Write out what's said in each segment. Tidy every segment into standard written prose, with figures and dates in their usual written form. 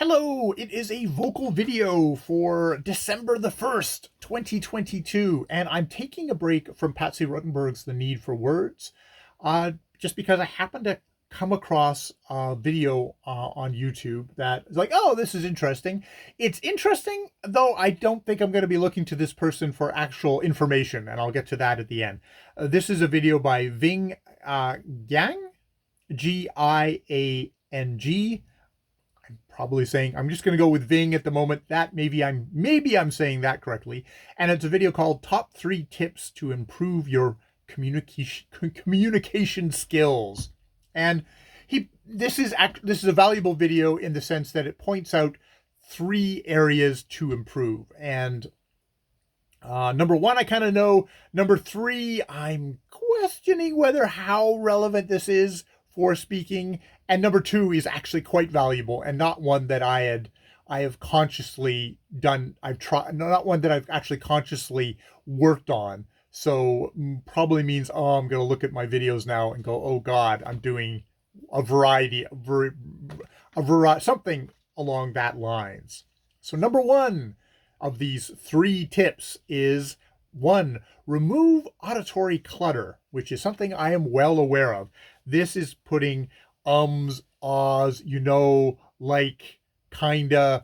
Hello, it is a vocal video for December the 1st, 2022, and I'm taking a break from Patsy Ruttenberg's The Need for Words, just because I happened to come across a video on YouTube that is like, oh, this is interesting. It's interesting, though I don't think I'm going to be looking to this person for actual information, and I'll get to that at the end. This is a video by Vng Gng, G-I-A-N-G. Probably saying, I'm just going to go with Ving at the moment. That maybe I'm saying that correctly. And it's a video called Top 3 Tips to Improve Your Communication Skills. And this is a valuable video in the sense that it points out 3 areas to improve. And number 1, I kind of know. Number 3, I'm questioning whether how relevant this is for speaking. And number 2 is actually quite valuable and not one that I have consciously done. Not one that I've actually consciously worked on. So probably means, oh, I'm going to look at my videos now and go, oh God, I'm doing a variety, something along that lines. So number 1 of these 3 tips is 1, remove auditory clutter, which is something I am well aware of. This is putting ums, ahs, like, kinda,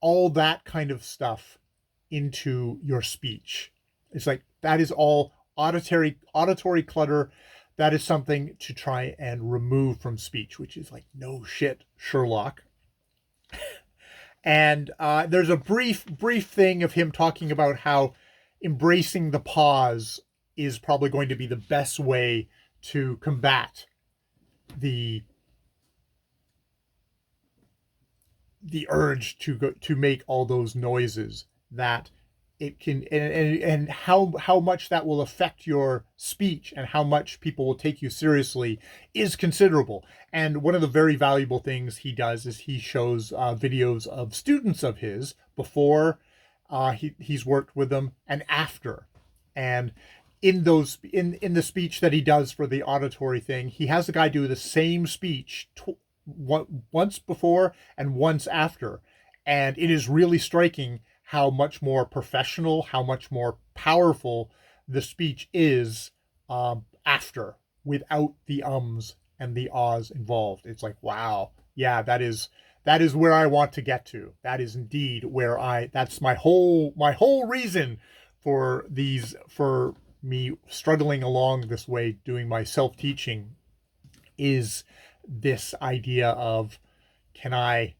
all that kind of stuff into your speech. It's like, that is all auditory clutter. That is something to try and remove from speech, which is like, no shit, Sherlock. And there's a brief thing of him talking about how embracing the pause is probably going to be the best way to combat the urge to make all those noises that it can, and how much that will affect your speech and how much people will take you seriously is considerable. And one of the very valuable things he does is he shows videos of students of his before he's worked with them and after. And in the speech that he does for the auditory thing, he has the guy do the same speech once before and once after. And it is really striking how much more professional, how much more powerful the speech is after, without the ums and the ahs involved. It's like, wow, yeah, that is where I want to get to. That is indeed where that's my whole reason for me struggling along this way, doing my self-teaching, is this idea of, can I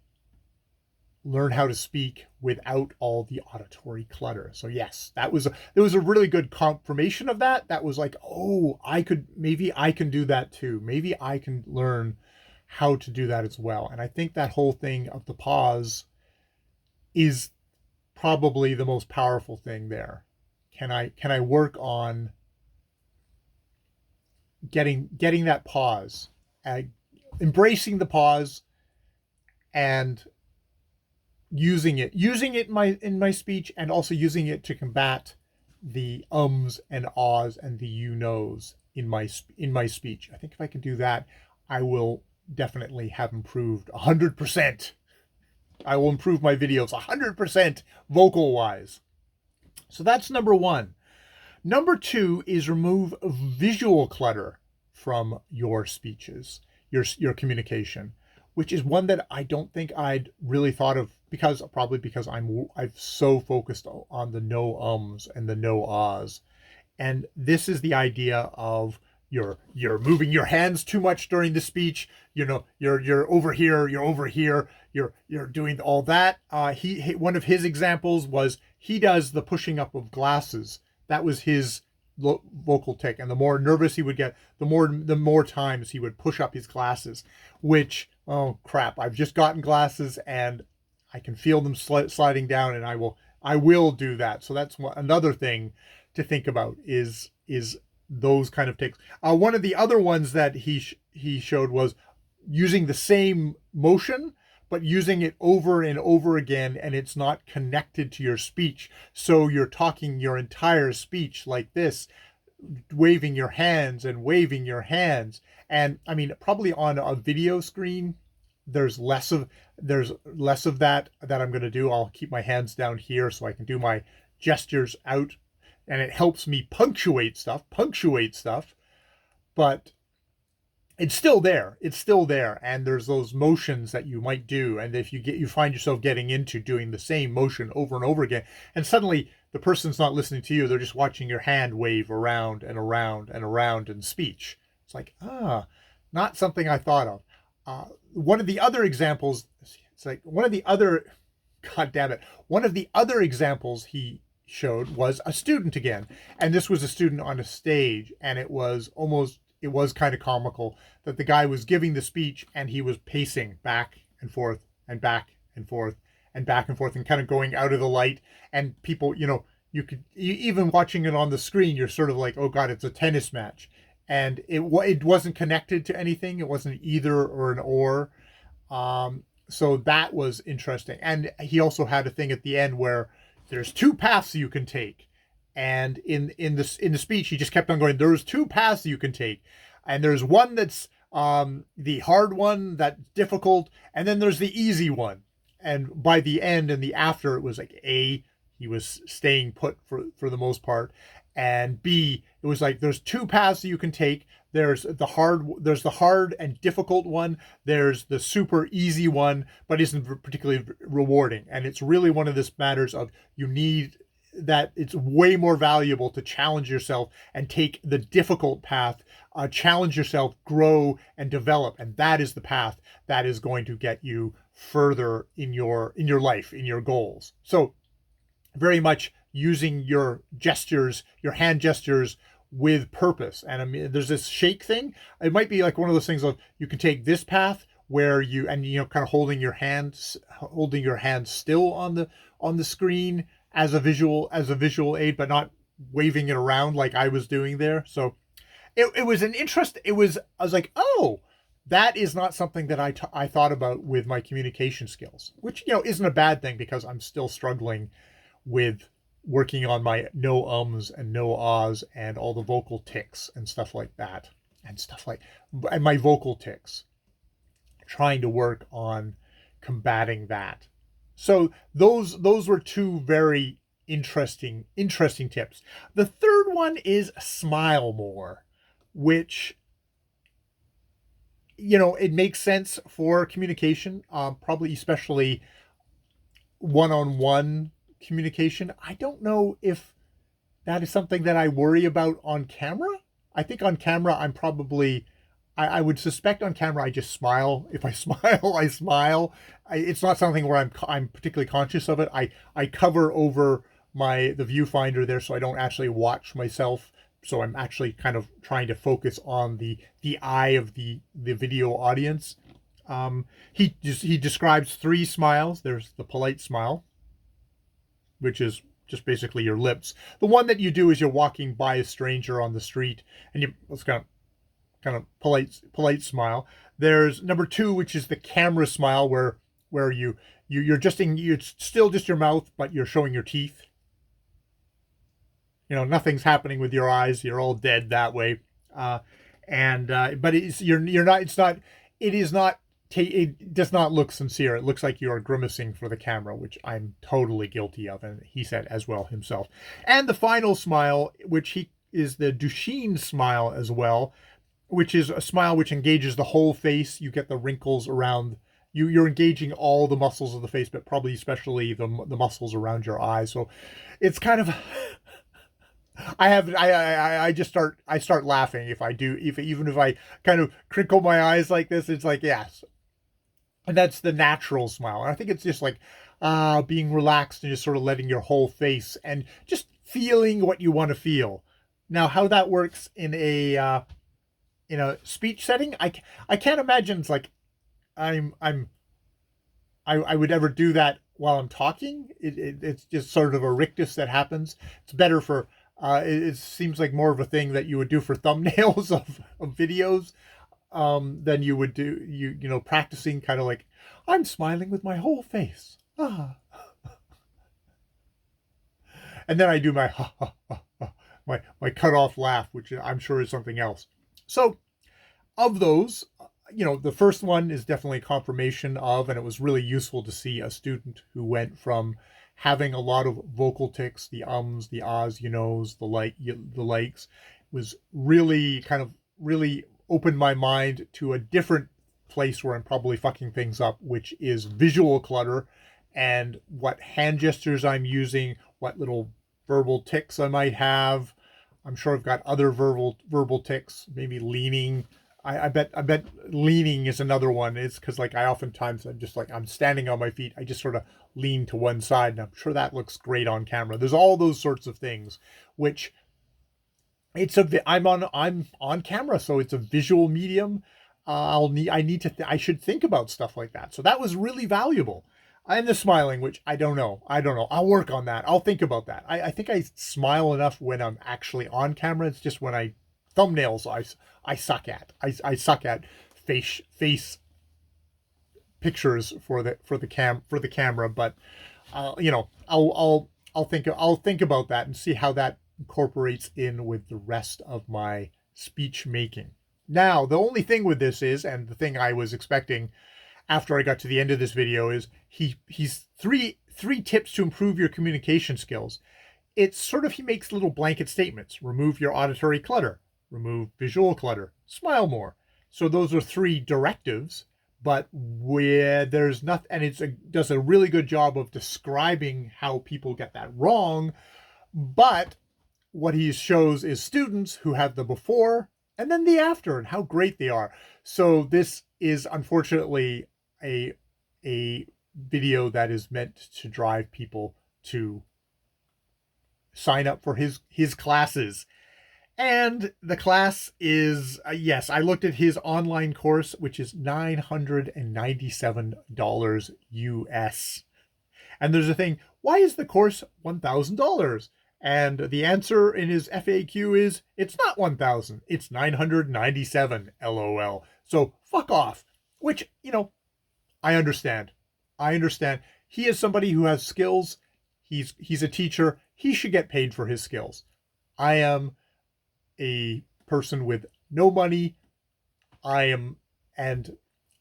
learn how to speak without all the auditory clutter? So yes, there was a really good confirmation of that. That was like, oh, maybe I can do that too. Maybe I can learn how to do that as well. And I think that whole thing of the pause is probably the most powerful thing there. Can I work on getting that pause, embracing the pause, and using it in my speech, and also using it to combat the ums and ahs and the knows in my speech. I think if I can do that, I will definitely have improved 100%. I will improve my videos 100% vocal wise. So that's number 1. Number 2 is remove visual clutter from your speeches, your communication, which is one that I don't think I'd really thought of, because I've so focused on the no ums and the no ahs. And this is the idea of you're moving your hands too much during the speech. You're over here, you're doing all that. One of his examples was, he does the pushing up of glasses. That was his vocal tick, and the more nervous he would get, the more times he would push up his glasses, which, oh crap, I've just gotten glasses and I can feel them sliding down, and I will do that. So that's another thing to think about, is those kind of ticks. One of the other ones that he showed was using the same motion, but using it over and over again, and it's not connected to your speech. So you're talking your entire speech like this, waving your hands and waving your hands. And I mean, probably on a video screen, there's less of that I'm going to do. I'll keep my hands down here so I can do my gestures out, and it helps me punctuate stuff, but it's still there. It's still there. And there's those motions that you might do. And if you find yourself getting into doing the same motion over and over again, and suddenly the person's not listening to you, they're just watching your hand wave around and around and around in speech. It's like, not something I thought of. One of the other examples, one of the other examples he showed was a student again. And this was a student on a stage, and it was kind of comical that the guy was giving the speech and he was pacing back and forth and back and forth and back and forth and kind of going out of the light. And people, even watching it on the screen, you're sort of like, oh God, it's a tennis match. And it wasn't connected to anything. It wasn't either or an or. So that was interesting. And he also had a thing at the end where there's two paths you can take. And in the speech, he just kept on going, there's two paths you can take. And there's one that's the hard one, that's difficult, and then there's the easy one. And by the end and the after, it was like A, he was staying put for the most part. And B, it was like there's two paths you can take. There's the hard and difficult one. There's the super easy one, but isn't particularly rewarding. And it's really one of this matters of you need that it's way more valuable to challenge yourself and take the difficult path, challenge yourself, grow and develop. And that is the path that is going to get you further in your life, in your goals. So very much using your gestures, your hand gestures with purpose. And I mean, there's this shake thing. It might be like one of those things of you can take this path where kind of holding your hand still on the screen as a visual aid, but not waving it around like I was doing there. So it was an interest. I was like, oh, that is not something that I thought about with my communication skills, which, isn't a bad thing because I'm still struggling with working on my no ums and no ahs and all the vocal tics and stuff like that, and my vocal tics, trying to work on combating that. So those were two very interesting tips. The third one is smile more, which, it makes sense for communication, probably especially one-on-one communication. I don't know if that is something that I worry about on camera. I think on camera, I would suspect on camera I just smile. If I smile, I smile. It's not something where I'm particularly conscious of it. I cover over the viewfinder there so I don't actually watch myself. So I'm actually kind of trying to focus on the eye of the video audience. He describes 3 smiles. There's the polite smile, which is just basically your lips. The one that you do is you're walking by a stranger on the street and it's kind of polite smile. There's number 2, which is the camera smile, where it's still just your mouth, but you're showing your teeth. Nothing's happening with your eyes. You're all dead that way. But it does not look sincere. It looks like you are grimacing for the camera, which I'm totally guilty of, and he said as well himself. And the final smile, which is the Duchenne smile as well, which is a smile which engages the whole face. You get the wrinkles around you. You're engaging all the muscles of the face, but probably especially the muscles around your eyes. So it's kind of I start laughing even if I kind of crinkle my eyes like this. It's like, yes. And that's the natural smile. And I think it's just like being relaxed and just sort of letting your whole face and just feeling what you want to feel. Now, how that works in a speech setting, I can't imagine it's like I would ever do that while I'm talking. It's just sort of a rictus that happens. It's better for it seems like more of a thing that you would do for thumbnails of videos than you would do practicing kind of like I'm smiling with my whole face. And then I do my my cut off laugh, which I'm sure is something else. So of those, you know, the first one is definitely confirmation of, and it was really useful to see a student who went from having a lot of vocal tics, the ums, the ahs, you knows, the likes, was really kind of really opened my mind to a different place where I'm probably fucking things up, which is visual clutter and what hand gestures I'm using, what little verbal tics I might have. I'm sure I've got other verbal tics, maybe leaning. I bet leaning is another one. It's because like I oftentimes I'm just like I'm standing on my feet. I just sort of lean to one side, and I'm sure that looks great on camera. There's all those sorts of things, which I'm on camera, so it's a visual medium. I should think about stuff like that. So that was really valuable. And the smiling, which I don't know. I'll work on that. I'll think about that. I think I smile enough when I'm actually on camera. It's just when thumbnails I suck at. I suck at face pictures for the camera. But you know, I'll think about that and see how that incorporates in with the rest of my speech making. Now, the only thing with this is, and the thing I was expecting after I got to the end of this video, is he's three tips to improve your communication skills. It's sort of, he makes little blanket statements. Remove your auditory clutter, remove visual clutter, smile more. So those are 3 directives, but where there's nothing, and does a really good job of describing how people get that wrong. But what he shows is students who have the before and then the after and how great they are. So this is unfortunately a video that is meant to drive people to sign up for his classes. And the class is, yes, I looked at his online course, which is $997 US. And there's a thing, why is the course $1,000? And the answer in his FAQ is, it's not 1,000, it's 997, LOL. So fuck off, which, you know, I understand. He is somebody who has skills. He's a teacher. He should get paid for his skills. I am a person with no money. And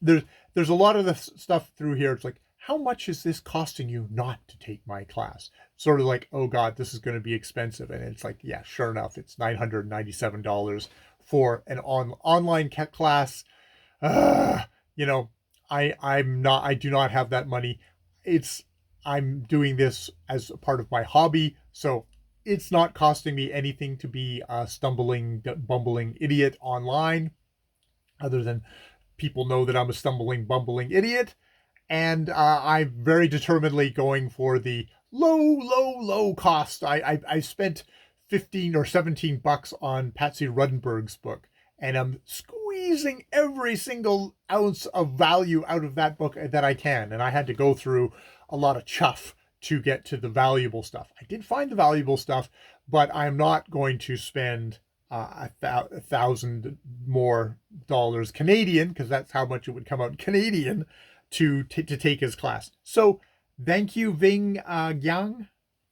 there's a lot of the stuff through here. It's like, how much is this costing you not to take my class? Sort of like, oh God, this is going to be expensive. And it's like, yeah, sure enough, it's $997 for an online class. You know, I do not have that money. I'm doing this as a part of my hobby. So it's not costing me anything to be a stumbling, bumbling idiot online, other than people know that I'm a stumbling, bumbling idiot. And I'm very determinedly going for the low cost. I spent 15 or 17 bucks on Patsy Rudenberg's book, and I'm squeezing every single ounce of value out of that book that I can. And I had to go through a lot of chuff to get to the valuable stuff. I did find the valuable stuff, but I'm not going to spend $1,000 more dollars Canadian, because that's how much it would come out Canadian, to take his class. So thank you, Vng Gng,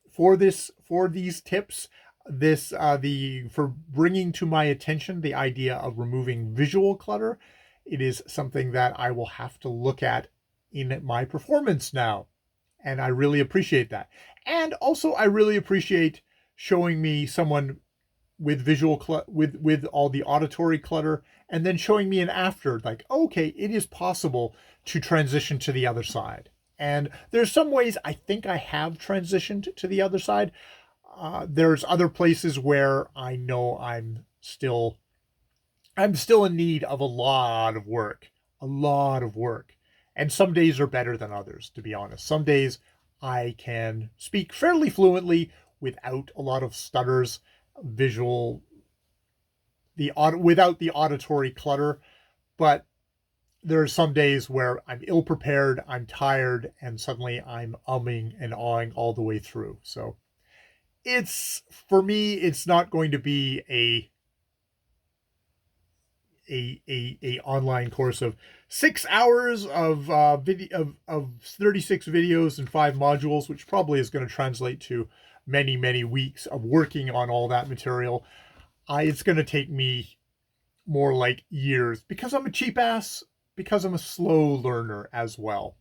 for these tips, for bringing to my attention the idea of removing visual clutter. It is something that I will have to look at in my performance now, and I really appreciate that. And also, I really appreciate showing me someone with visual with all the auditory clutter, and then showing me an after, like, okay, it is possible to transition to the other side. And there's some ways I think I have transitioned to the other side. There's other places where I know I'm still in need of a lot of work. And some days are better than others, to be honest. Some days I can speak fairly fluently without a lot of stutters, without the auditory clutter. But there are some days where I'm ill-prepared, I'm tired, and suddenly I'm umming and awing all the way through. So for me, it's not going to be a online course of 6 hours of video of 36 videos and 5 modules, which probably is going to translate to many weeks of working on all that material. It's going to take me more like years, because I'm a cheap ass, because I'm a slow learner as well.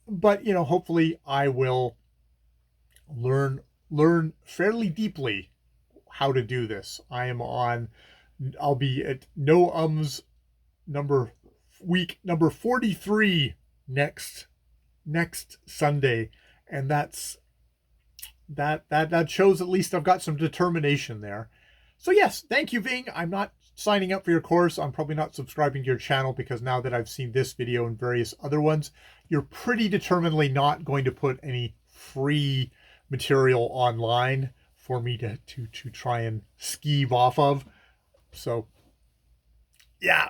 But, you know, hopefully I will learn fairly deeply how to do this. I'll be at No Ums week number 43 next Sunday, and that shows at least I've got some determination there. So yes, thank you, Ving. I'm not signing up for your course. I'm probably not subscribing to your channel, because now that I've seen this video and various other ones, you're pretty determinedly not going to put any free material online for me to try and skeeve off of. So yeah,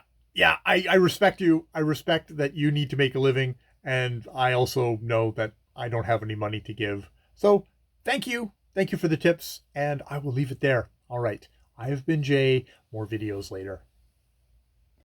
I respect you. I respect that you need to make a living, and I also know that I don't have any money to give. So thank you. Thank you for the tips, and I will leave it there. All right. I have been Jay. More videos later.